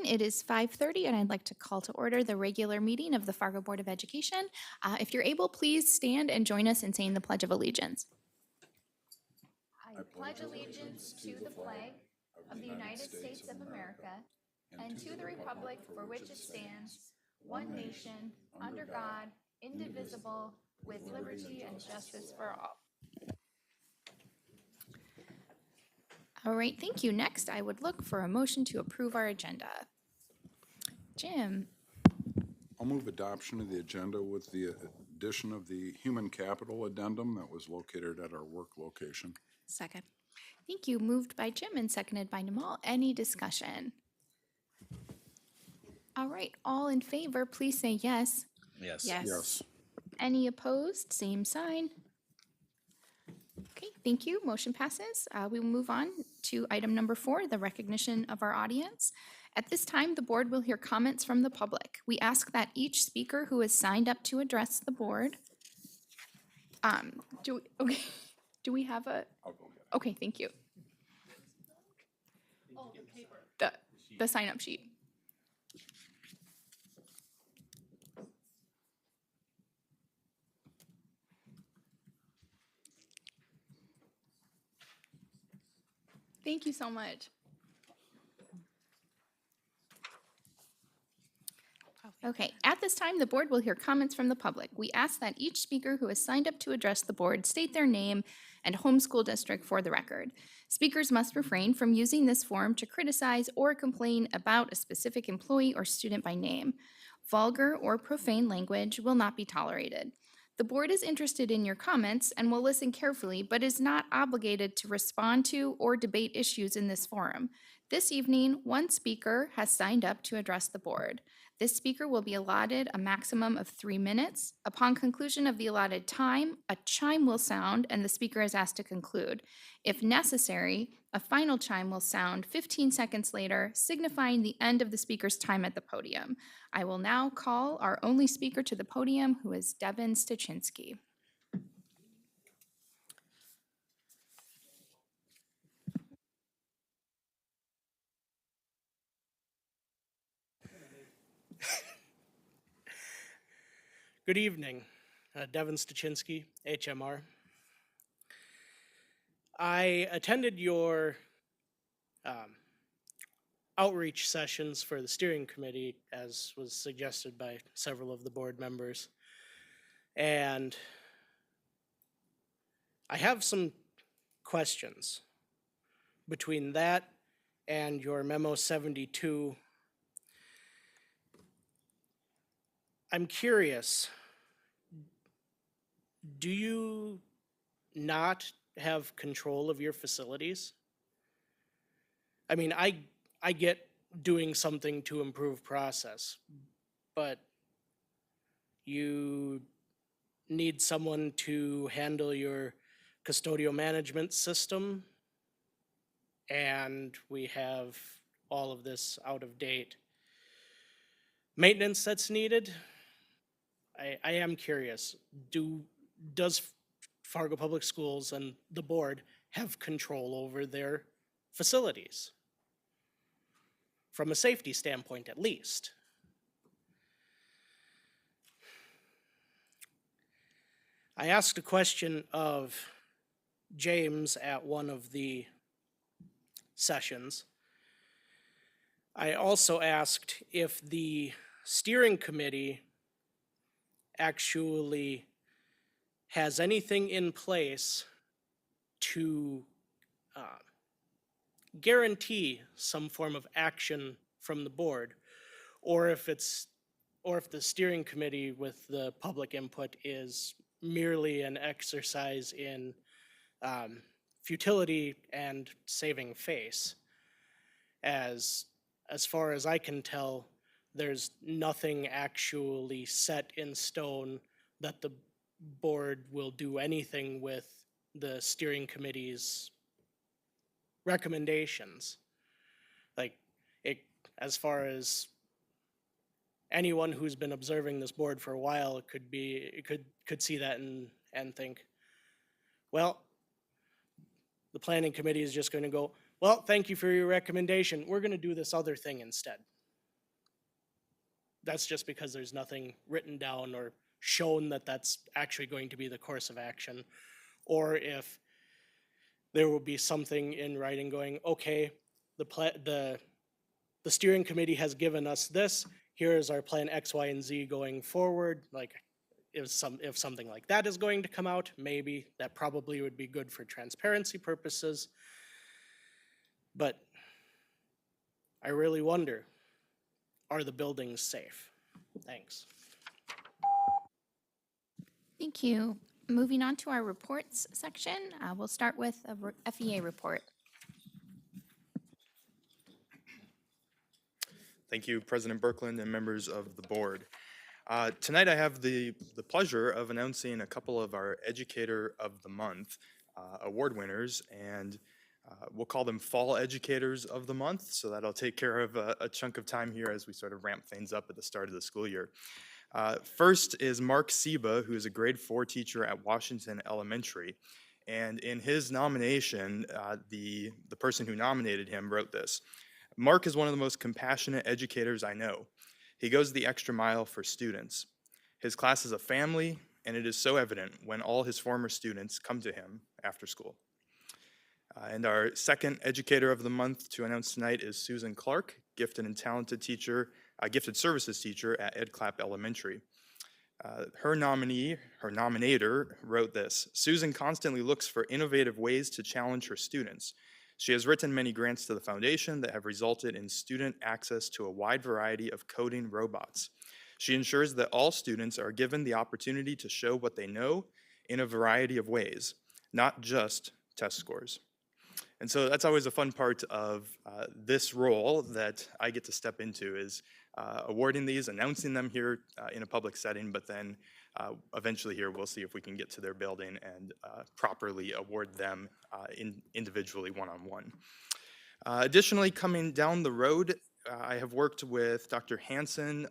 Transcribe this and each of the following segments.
evening. It is 5:30 and I'd like to call to order the regular meeting of the Fargo Board of Education. If you're able, please stand and join us in saying the Pledge of Allegiance. I pledge allegiance to the flag of the United States of America and to the republic for which it stands, one nation, under God, indivisible, with liberty and justice for all. All right, thank you. Next, I would look for a motion to approve our agenda. Jim, I'll move adoption of the agenda with the addition of the human capital addendum that was located at our work location. Second. thank you. Moved by Jim and seconded by Namal. Any discussion? All right, all in favor, please say yes. Yes. Yes. Any opposed? Same sign. Okay, thank you. Motion passes. We will move on to item number 4, the recognition of our audience. At this time, the board will hear comments from the public. We ask that each speaker who is signed up to address the board, do we have a? I'll go ahead. Okay, thank you. Oh, the paper. The sign-up sheet. Thank you so much. Okay, at this time, the board will hear comments from the public. We ask that each speaker who has signed up to address the board state their name and home school district for the record. Speakers must refrain from using this forum to criticize or complain about a specific employee or student by name. Vulgar or profane language will not be tolerated. The board is interested in your comments and will listen carefully, but is not obligated to respond to or debate issues in this forum. This evening, one speaker has signed up to address the board. This speaker will be allotted a maximum of 3 minutes. Upon conclusion of the allotted time, a chime will sound and the speaker is asked to conclude. If necessary, a final chime will sound 15 seconds later, signifying the end of the speaker's time at the podium. I will now call our only speaker to the podium, who is Devin Stachinsky. Good evening, Devin Stachinsky, HMR. I attended your outreach sessions for the steering committee, as was suggested by several of the board members. And I have some questions between that and your memo 72. I'm curious, do you not have control of your facilities? I mean, I get doing something to improve process, but you need someone to handle your custodial management system, and we have all of this out of date maintenance that's needed. I am curious, does Fargo Public Schools and the board have control over their facilities? From a safety standpoint, at least. I asked a question of James at one of the sessions. I also asked if the steering committee actually has anything in place to guarantee some form of action from the board, or if the steering committee with the public input is merely an exercise in futility and saving face. As far as I can tell, there's nothing actually set in stone that the board will do anything with the steering committee's recommendations. Like, as far as anyone who's been observing this board for a while could see that and think, well, the planning committee is just going to go, well, thank you for your recommendation. We're going to do this other thing instead. that's just because there's nothing written down or shown that that's actually going to be the course of action, or if there will be something in writing going, okay, the steering committee has given us this, here is our plan X, Y, and Z going forward. Like, if something like that is going to come out, maybe that probably would be good for transparency purposes. But I really wonder, are the buildings safe? Thanks. Thank you. Moving on to our reports section, we'll start with a FEA report. Thank you, President Birkeland and members of the board. Tonight I have the pleasure of announcing a couple of our Educator of the Month award winners, and we'll call them Fall Educators of the Month, so that'll take care of a chunk of time here as we sort of ramp things up at the start of the school year. First is Mark Seba, who is a grade 4 teacher at Washington Elementary. And in his nomination, the person who nominated him wrote this: Mark is one of the most compassionate educators I know. He goes the extra mile for students. His class is a family, and it is so evident when all his former students come to him after school. And our second Educator of the Month to announce tonight is Susan Clark, gifted and talented teacher, gifted services teacher at Ed Clapp Elementary. Her nominator wrote this: Susan constantly looks for innovative ways to challenge her students. She has written many grants to the foundation that have resulted in student access to a wide variety of coding robots. She ensures that all students are given the opportunity to show what they know in a variety of ways, not just test scores. And so that's always a fun part of this role that I get to step into, is awarding these, announcing them here in a public setting, but then eventually here we'll see if we can get to their building and properly award them individually, one-on-one. Additionally, coming down the road, I have worked with Dr. Hansen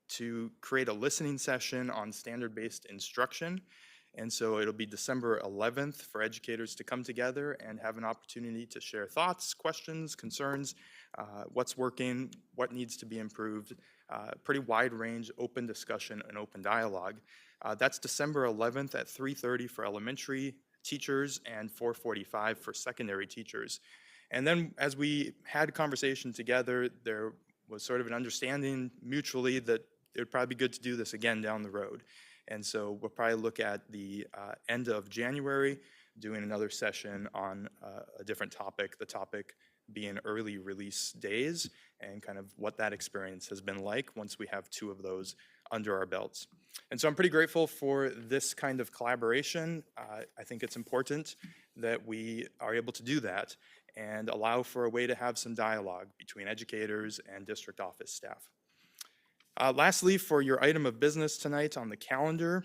to create a listening session on standard-based instruction. And so it'll be December 11th for educators to come together and have an opportunity to share thoughts, questions, concerns, what's working, what needs to be improved, pretty wide range, open discussion and open dialogue. That's December 11th at 3:30 for elementary teachers and 4:45 for secondary teachers. And then as we had conversation together, there was sort of an understanding mutually that it would probably be good to do this again down the road. And so we'll probably look at the end of January, doing another session on a different topic, the topic being early release days, and kind of what that experience has been like once we have 2 of those under our belts. And so I'm pretty grateful for this kind of collaboration. I think it's important that we are able to do that and allow for a way to have some dialogue between educators and district office staff. Lastly, for your item of business tonight on the calendar,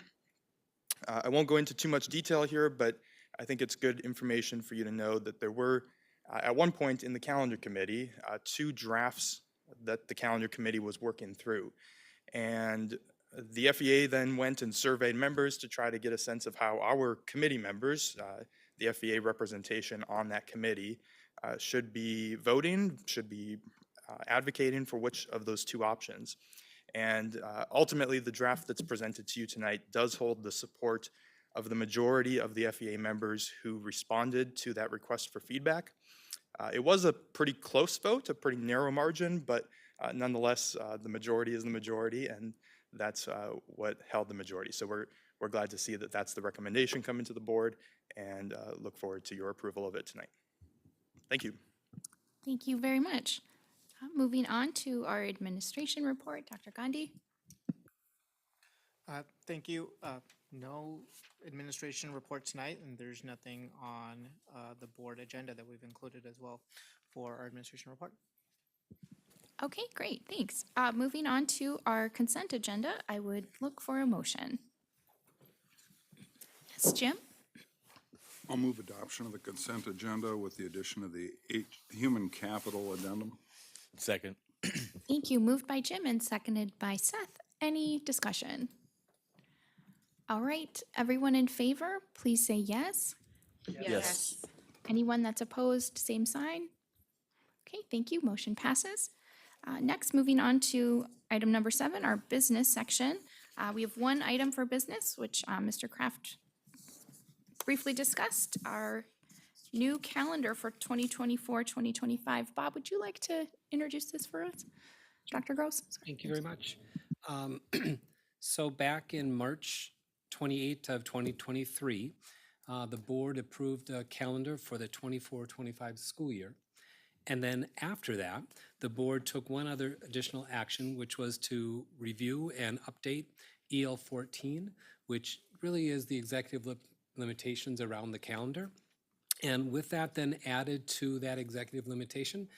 I won't go into too much detail here, but I think it's good information for you to know that there were, at one point in the calendar committee, 2 drafts that the calendar committee was working through. And the FEA then went and surveyed members to try to get a sense of how our committee members, the FEA representation on that committee, should be voting, should be advocating for which of those 2 options. And ultimately, the draft that's presented to you tonight does hold the support of the majority of the FEA members who responded to that request for feedback. It was a pretty close vote, a pretty narrow margin, but nonetheless, the majority is the majority, and that's what held the majority. So we're glad to see that that's the recommendation coming to the board, and look forward to your approval of it tonight. Thank you. Thank you very much. Moving on to our administration report, Dr. Gandhi. Thank you. No administration report tonight, and there's nothing on the board agenda that we've included as well for our administration report. Okay, great, thanks. Moving on to our consent agenda, I would look for a motion. Yes, Jim? I'll move adoption of the consent agenda with the addition of the human capital addendum. Second. Thank you. Moved by Jim and seconded by Seth. Any discussion? All right, everyone in favor, please say yes. Yes. Anyone that's opposed, same sign. Okay, thank you. Motion passes. Next, moving on to Item number 7, our business section. We have one item for business, which Mr. Kraft briefly discussed, our new calendar for 2024-2025. Bob, would you like to introduce this for us? Dr. Gross? Sorry. Thank you very much. Um, So back in March 28th of 2023, the board approved a calendar for the 24-25 school year. And then after that, the board took one other additional action, which was to review and update EL 14, which really is the executive limitations around the calendar. And with that, then added to that executive limitation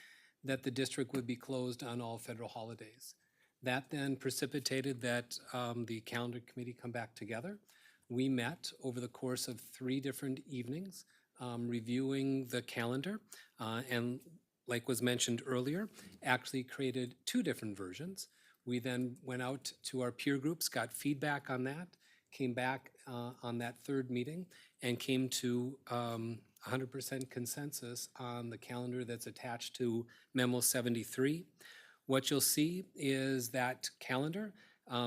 that the district would be closed on all federal holidays. That then precipitated that the calendar committee come back together. We met over the course of 3 different evenings, reviewing the calendar, and like was mentioned earlier, actually created 2 different versions. We then went out to our peer groups, got feedback on that, came back on that 3rd meeting, and came to 100% consensus on the calendar that's attached to Memo 73. What you'll see is that calendar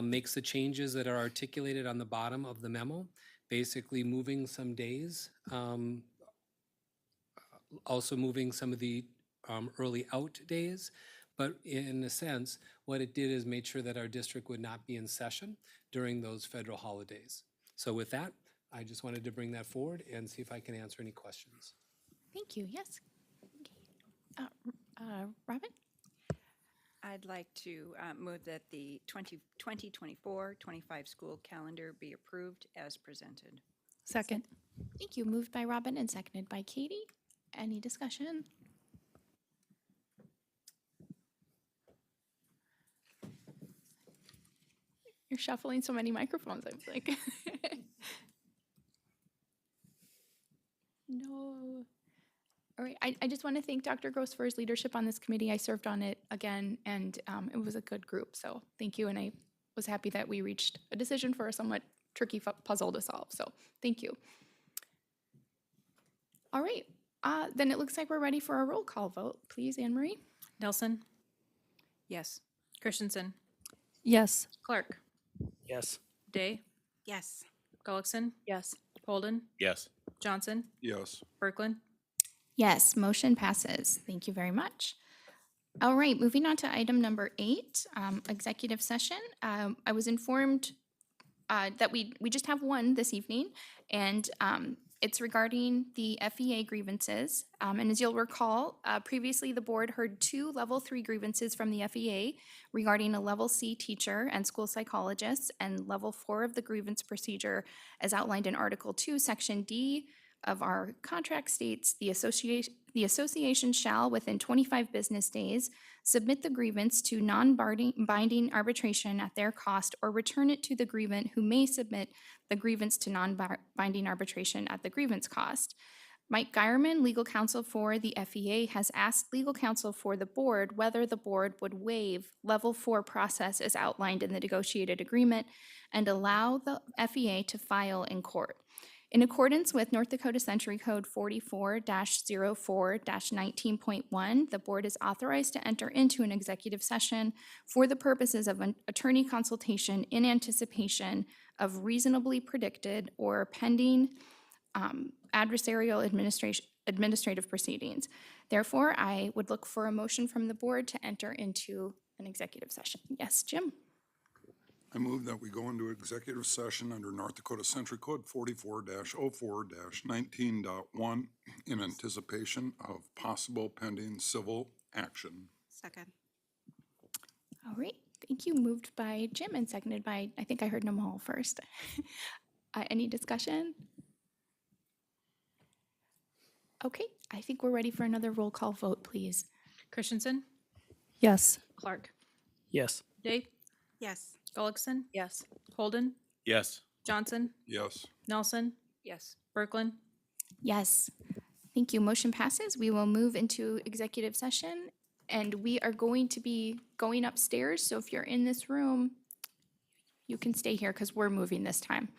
makes the changes that are articulated on the bottom of the memo, basically moving some days, also moving some of the early out days. But in a sense, what it did is made sure that our district would not be in session during those federal holidays. So with that, I just wanted to bring that forward and see if I can answer any questions. Thank you. Yes. Robin? I'd like to move that the 2024-25 school calendar be approved as presented. Second. Thank you. Moved by Robin and seconded by Katie. Any discussion? You're shuffling so many microphones, I was like. No. All right, I just want to thank Dr. Gross for his leadership on this committee. I served on it again, and it was a good group, so thank you. And I was happy that we reached a decision for a somewhat tricky puzzle to solve, so thank you. All right, then it looks like we're ready for a roll call vote. Please, Anne Marie? Nelson, Yes. Christensen, Yes. Clark, Yes. Day, Yes. Gullickson, Yes. Holden, Yes. Johnson, Yes. Berkland. Yes, motion passes. Thank you very much. All right, moving on to item number 8, executive session. I was informed that we just have one this evening, and it's regarding the FEA grievances. And as you'll recall, previously the board heard 2 level 3 grievances from the FEA regarding a level C teacher and school psychologist, and level 4 of the grievance procedure as outlined in Article 2, Section D of our contract states, the association shall, within 25 business days, submit the grievance to non-binding arbitration at their cost, or return it to the grievant, who may submit the grievance to non-binding arbitration at the grievance cost. Mike Geierman, legal counsel for the FEA, has asked legal counsel for the board whether the board would waive level 4 process as outlined in the negotiated agreement and allow the FEA to file in court. In accordance with North Dakota Century Code 44-04-19.1, the board is authorized to enter into an executive session for the purposes of an attorney consultation in anticipation of reasonably predicted or pending adversarial administrative proceedings. Therefore, I would look for a motion from the board to enter into an executive session. Yes, Jim? I move that we go into executive session under North Dakota Century Code 44-04-19.1 in anticipation of possible pending civil action. Second. All right, thank you. Moved by Jim and seconded by, I think I heard Namal first. Any discussion? Okay, I think we're ready for another roll call vote, please. Christensen, Yes. Clark, Yes. Day, Yes. Gullickson, Yes. Holden, Yes. Johnson, Yes. Nelson, Yes. Berkland. Yes, thank you. Motion passes. We will move into executive session, and we are going to be going upstairs. So if you're in this room, you can stay here because we're moving this time.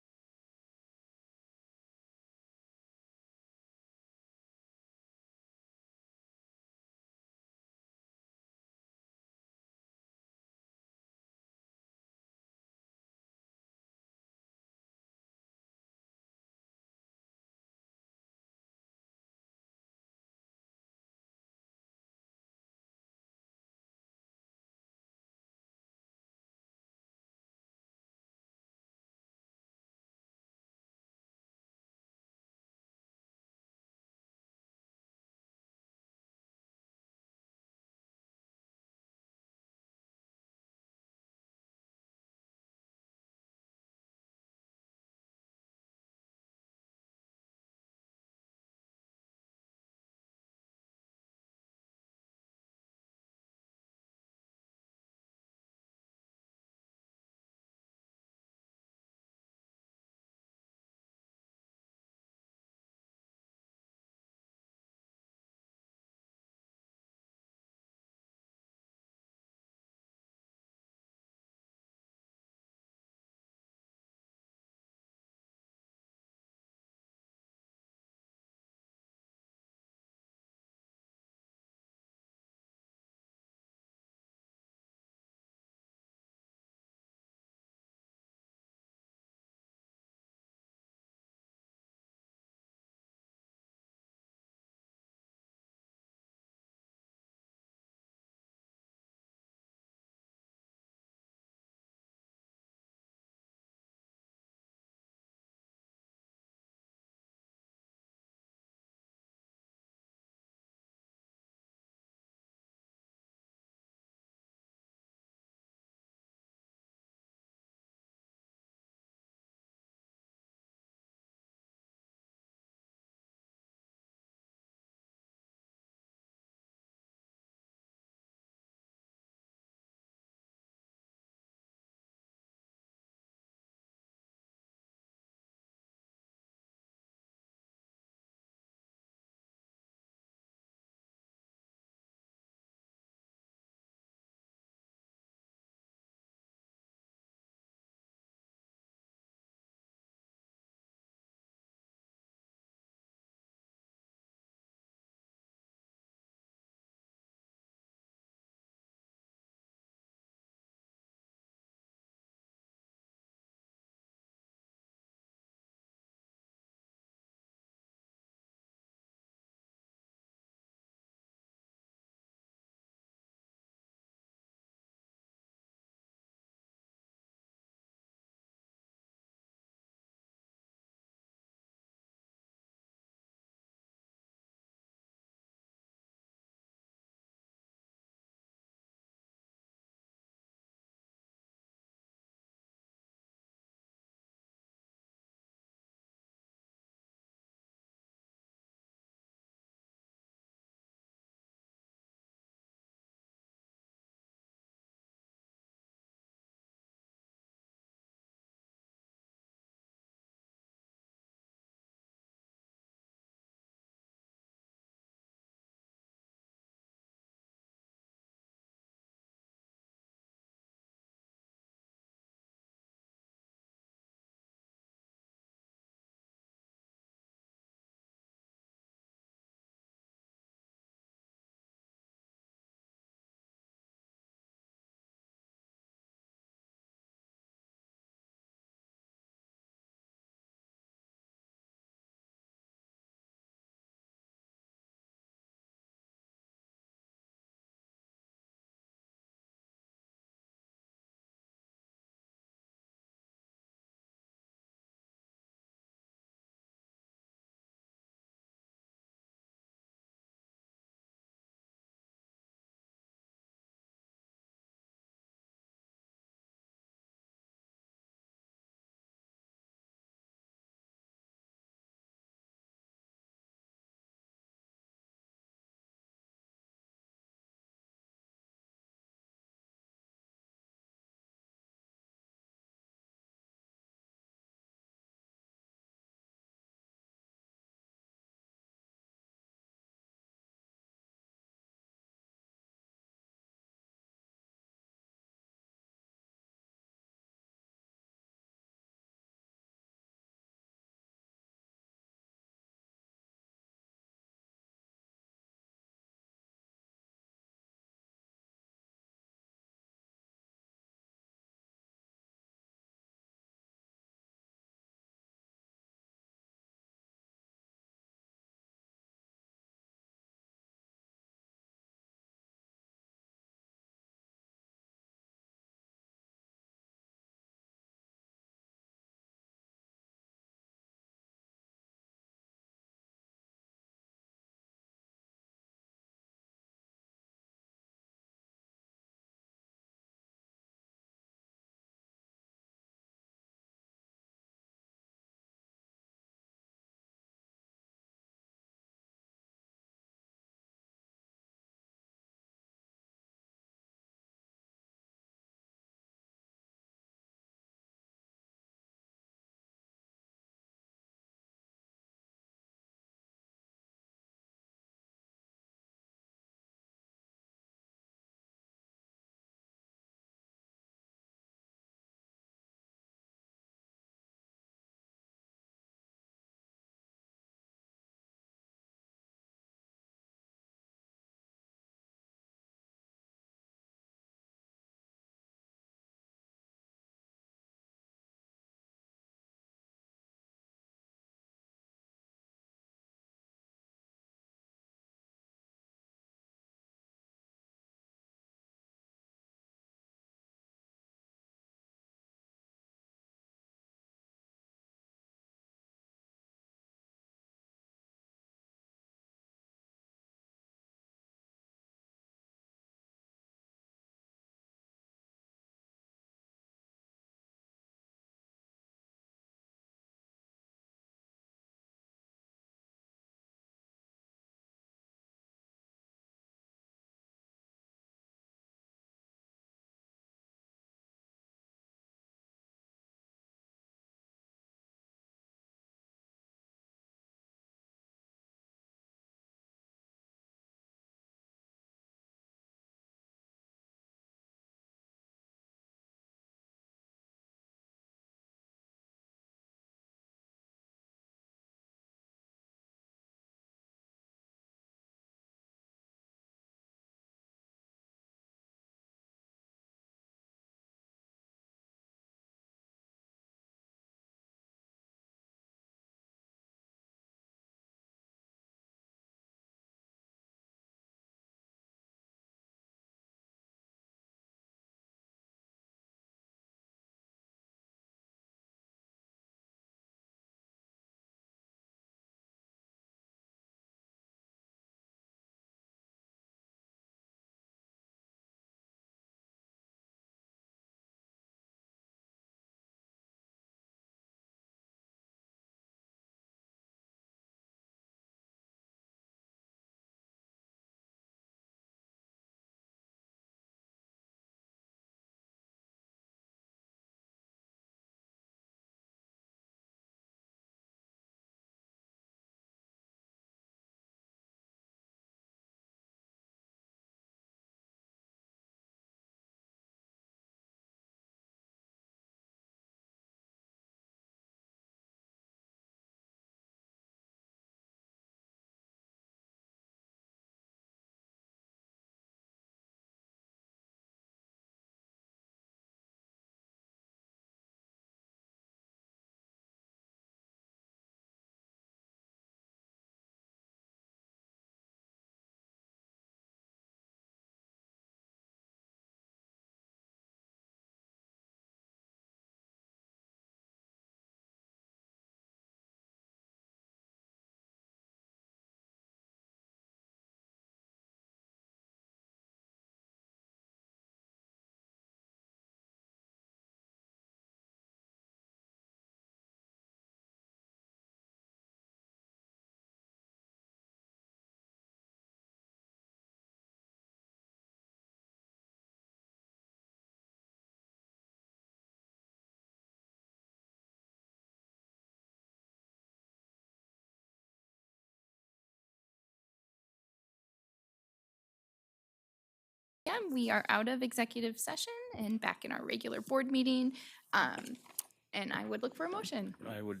p.m. We are out of executive session and back in our regular board meeting. And I would look for a motion. I would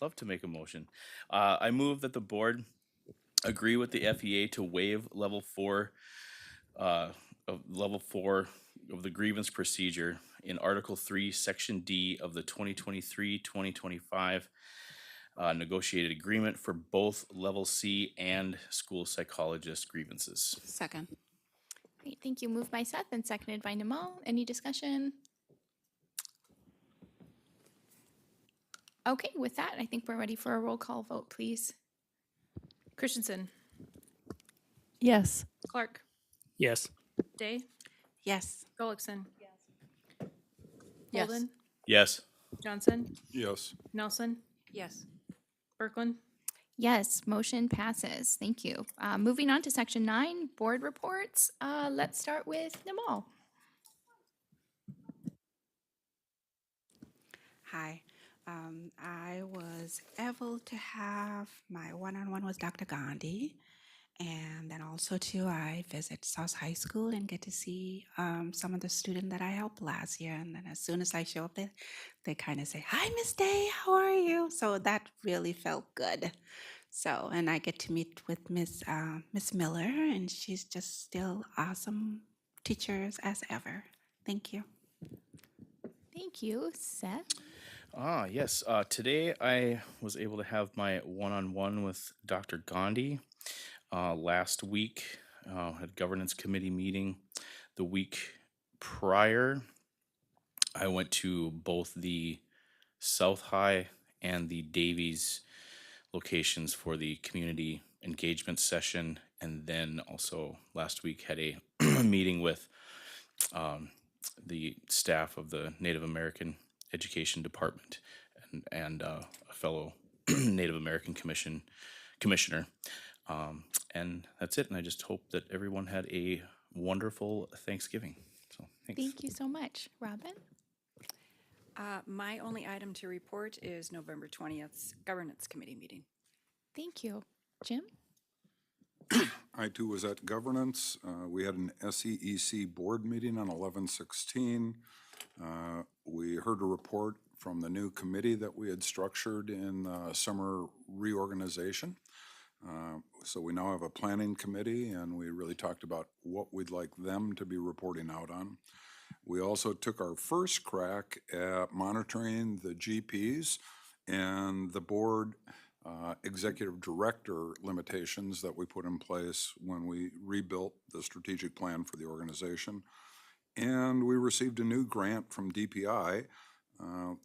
love to make a motion. I move that the board agree with the FEA to waive level four of the grievance procedure in Article 3, Section D of the 2023-2025 negotiated agreement for both level C and school psychologist grievances. Second. Great, thank you. Moved by Seth and seconded by Namal. Any discussion? Okay, with that, I think we're ready for a roll call vote, please. Christensen, Yes. Clark, Yes. Day, Yes. Gullickson. Yes. Holden, Yes. Johnson, Yes. Nelson, Yes. Berkland. Yes, motion passes. Thank you. Moving on to section 9, board reports. Let's start with Namal. Hi. I was able to have my one-on-one with Dr. Gandhi. And then also too, I visit South High School and get to see some of the students that I helped last year. And then as soon as I show up there, they kind of say, "Hi, Miss Day, how are you?" So that really felt good. So, and I get to meet with Miss Miller, and she's just still awesome teachers as ever. Thank you. Thank you, Seth. Yes. Today I was able to have my one-on-one with Dr. Gandhi. Last week, had governance committee meeting. The week prior, I went to both the South High and the Davies locations for the community engagement session. And then also last week had a meeting with the staff of the Native American Education Department and a fellow Native American commissioner. And that's it. And I just hope that everyone had a wonderful Thanksgiving. So thanks. Thank you so much. Robin? My only item to report is November 20th's Governance Committee meeting. Thank you. Jim? I too was at governance. We had an SEEC board meeting on 11/16. We heard a report from the new committee that we had structured in summer reorganization. So we now have a planning committee, and we really talked about what we'd like them to be reporting out on. We also took our first crack at monitoring the GPs and the board executive director limitations that we put in place when we rebuilt the strategic plan for the organization. And we received a new grant from DPI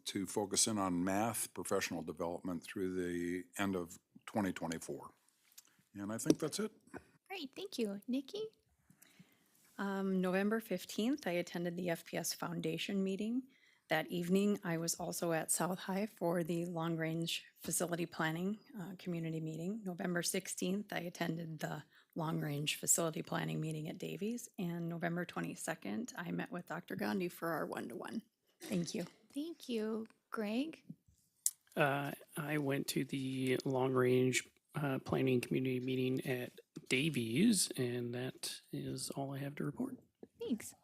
to focus in on math professional development through the end of 2024. And I think that's it. Great, thank you. Nikki? November 15th, I attended the FPS Foundation meeting. That evening, I was also at South High for the Long Range Facility Planning Community Meeting. November 16th, I attended the Long Range Facility Planning meeting at Davies. And November 22nd, I met with Dr. Gandhi for our one-to-one. Thank you. Thank you. Greg? I went to the long range planning community meeting at Davies, and that is all I have to report. Thanks.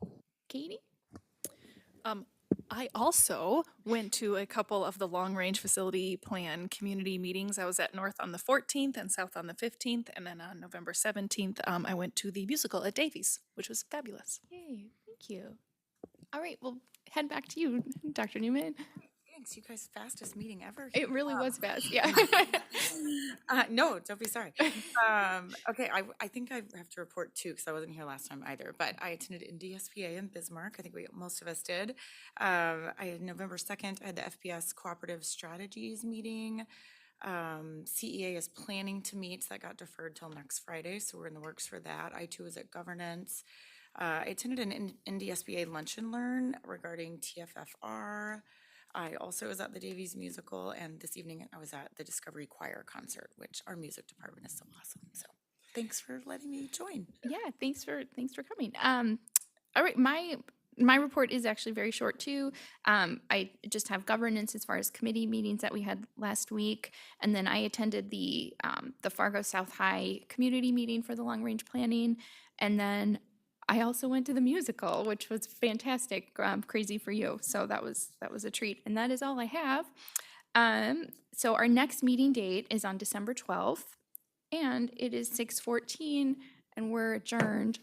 Katie? I also went to a couple of the long-range facility plan community meetings. I was at North on the 14th and South on the 15th, and then on November 17th, I went to the musical at Davies, which was fabulous. Yay, thank you. All right, we'll head back to you, Dr. Newman. Thanks, you guys, fastest meeting ever. It really was fast, yeah. No, don't be sorry. Okay, I think I have to report too, because I wasn't here last time either, but I attended NDSPA in Bismarck. I think most of us did. I had November 2nd, I had the FPS Cooperative Strategies meeting. CEA is planning to meet. That got deferred till next Friday, so we're in the works for that. I too was at governance. I attended an NDSBA Lunch and Learn regarding TFFR. I also was at the Davies musical, and this evening I was at the Discovery Choir concert, which our music department is so awesome. So thanks for letting me join. Yeah, thanks for coming. All right, my report is actually very short too. I just have governance as far as committee meetings that we had last week, and then I attended the Fargo South High community meeting for the long range planning, and then I also went to the musical, which was fantastic, Crazy for You. So that was a treat. And that is all I have. So our next meeting date is on December 12th, and it is 6:14, and we're adjourned.